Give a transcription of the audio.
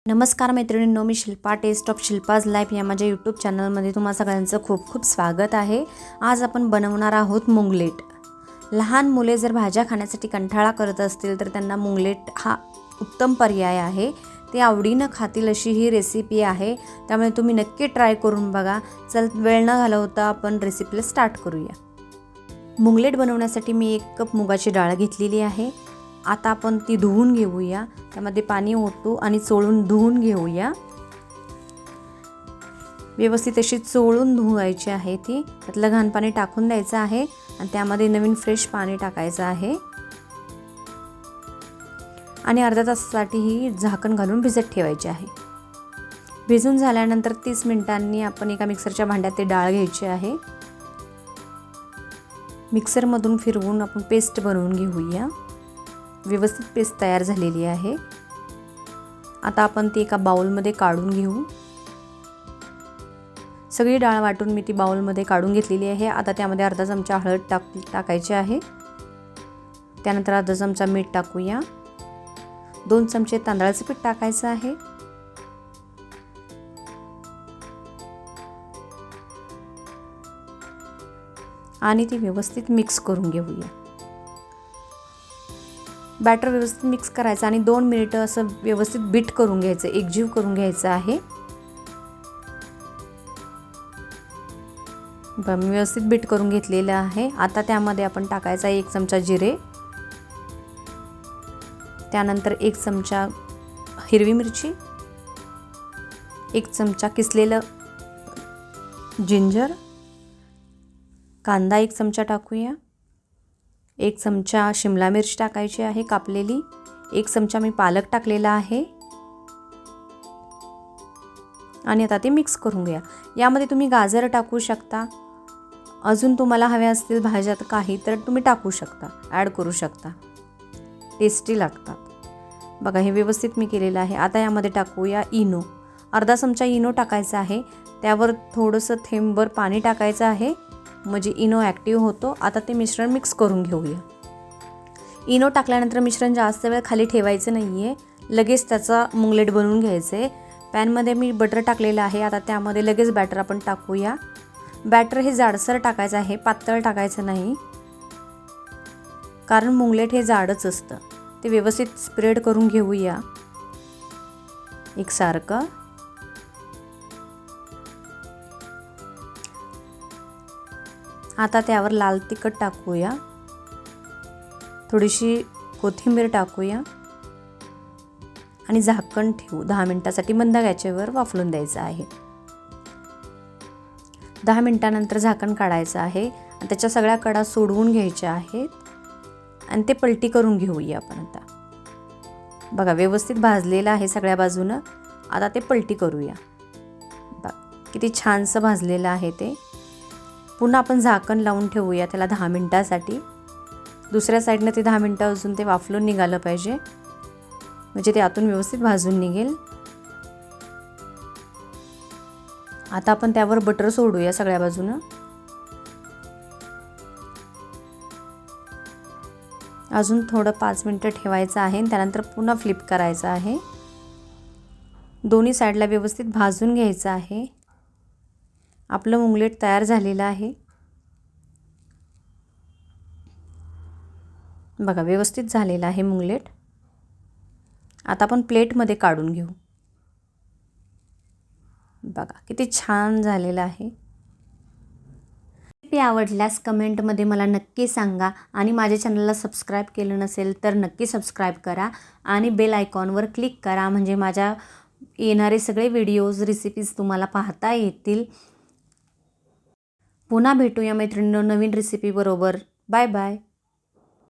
नमस्कार मैत्रिणींनो, मी Shilpa taste of Shilpa's life या माझ्या यूट्यूब चॅनलमध्ये तुम्हा सगळ्यांचं खूप खूप स्वागत आहे। आज आपण बनवणार आहोत मुंगलेट। लहान मुले जर भाज्या खाण्यासाठी कंटाळा करत असतील तर त्यांना मुंगलेट हा उत्तम पर्याय आहे। ते आवडीनं खातील अशी ही रेसिपी आहे, त्यामुळे तुम्ही नक्की ट्राय करून बघा। चल वेळ न घालवता आपण रेसिपीला स्टार्ट करूया। मुंगलेट बनवण्यासाठी मी 1 कप मुगाची डाळ घेतलेली आहे। आता आपण ती धुवून घेऊया। त्यामध्ये पाणी ओतू आणि चोळून धुवून घेऊया। व्यवस्थित अशी चोळून धुवायची आहे ती। त्यातलं घाण पाणी टाकून द्यायचं आहे आणि त्यामध्ये नवीन फ्रेश पाणी टाकायचं आहे आणि अर्धा तासासाठी ही झाकण घालून भिजत ठेवायची आहे। भिजून झाल्यानंतर 30 मिनिटांनी आपण एका मिक्सरच्या भांड्यात ते डाळ घ्यायची आहे। मिक्सर मधून फिरवून आपण पेस्ट बनवून घेऊया। व्यवस्थित पेस्ट तयार झालेली आहे। आता आपण ती एका बाउल मध्ये काढून घेऊ। सगळी डाळ वाटून मी ती बाउल मध्ये काढून घेतलेली आहे। आता त्यामध्ये अर्धा चमचा हळद टाकायची आहे। त्यानंतर अर्धा चमचा मीठ टाकूया। 2 चमचे तांदळाचे पीठ टाकायचं आहे। आणि ती व्यवस्थित मिक्स करून घेऊया। बॅटर व्यवस्थित मिक्स करायचं आणि 2 मिनिटं असं व्यवस्थित बीट करून घ्यायचं, एकजीव करून घ्यायचं आहे। मी व्यवस्थित बीट करून घेतलेलं आहे। आता त्यामध्ये आपण टाकायचा 1 चमचा जिरे, त्यानंतर 1 चमचा हिरवी मिरची, 1 चमचा किसलेलं जिंजर, कांदा 1 चमचा टाकूया, 1 चमचा शिमला मिर्च टाकायची आहे कापलेली, 1 चमचा मी पालक टाकलेला आहे आणि आता ते मिक्स करून घ्या। यामध्ये तुम्ही गाजर टाकू शकता, अजून तुम्हाला हव्या असतील भाज्या काही तर तुम्ही टाकू शकता, ॲड करू शकता, टेस्टी लागतात। बघा हे व्यवस्थित मी केलेलं आहे। आता यामध्ये टाकूया इनो, अर्धा चमचा इनो टाकायचा आहे। त्यावर थोडंसं थेंबभर पाणी टाकायचं आहे, म्हणजे इनो ॲक्टिव्ह होतो। आता ते मिश्रण मिक्स करून घेऊया। इनो टाकल्यानंतर मिश्रण जास्त वेळ खाली ठेवायचं नाहीये, लगेच त्याचा मुंगलेट बनवून घ्यायचे। पॅन मध्ये मी बटर टाकलेलं आहे। आता त्यामध्ये लगेच बॅटर आपण टाकूया। बॅटर हे जाडसर टाकायचं आहे, पातळ टाकायचं नाही, कारण मुंगलेट हे जाडच असतं। ते व्यवस्थित स्प्रेड करून घेऊया एकसारखं। आता त्यावर लाल तिखट टाकूया, थोडीशी कोथिंबीर टाकूया आणि झाकण ठेवू। 10 मिनिटांसाठी मंद गॅसवर वाफलून द्यायचं आहे। 10 मिनिटांनंतर झाकण काढायचं आहे आणि त्याच्या सगळ्या कडा सोडवून घ्यायच्या आहेत आणि ते पलटी करून घेऊया आपण। आता बघा व्यवस्थित भाजलेलं आहे सगळ्या बाजूनं। आता ते पलटी करूया। बघा किती छानसं भाजलेलं आहे ते। पुन्हा आपण झाकण लावून ठेवूया त्याला 10 मिनिटांसाठी। दुसऱ्या साईडने ते 10 मिनिटं अजून ते वाफलून निघालं पाहिजे, म्हणजे ते आतून व्यवस्थित भाजून निघेल। आता आपण त्यावर बटर सोडूया सगळ्या बाजूनं। अजून थोडं 5 मिनिटं ठेवायचं आहे आणि त्यानंतर पुन्हा फ्लिप करायचं आहे। दोन्ही साईडला व्यवस्थित भाजून घ्यायचं आहे। आपलं मुंगलेट तयार झालेलं आहे। बघा व्यवस्थित झालेलं आहे मुंगलेट। आता आपण प्लेटमध्ये काढून घेऊ। बघा किती छान झालेलं आहे। रेसिपी आवडल्यास कमेंटमध्ये मला नक्की सांगा आणि माझ्या चॅनलला सबस्क्राईब केलं नसेल तर नक्की सबस्क्राईब करा आणि बेल आयकॉनवर क्लिक करा, म्हणजे माझ्या येणारे सगळे व्हिडिओज रेसिपीज तुम्हाला पाहता येतील। पुन्हा भेटूया मैत्रिणींनो नवीन रेसिपी बरोबर। Bye bye.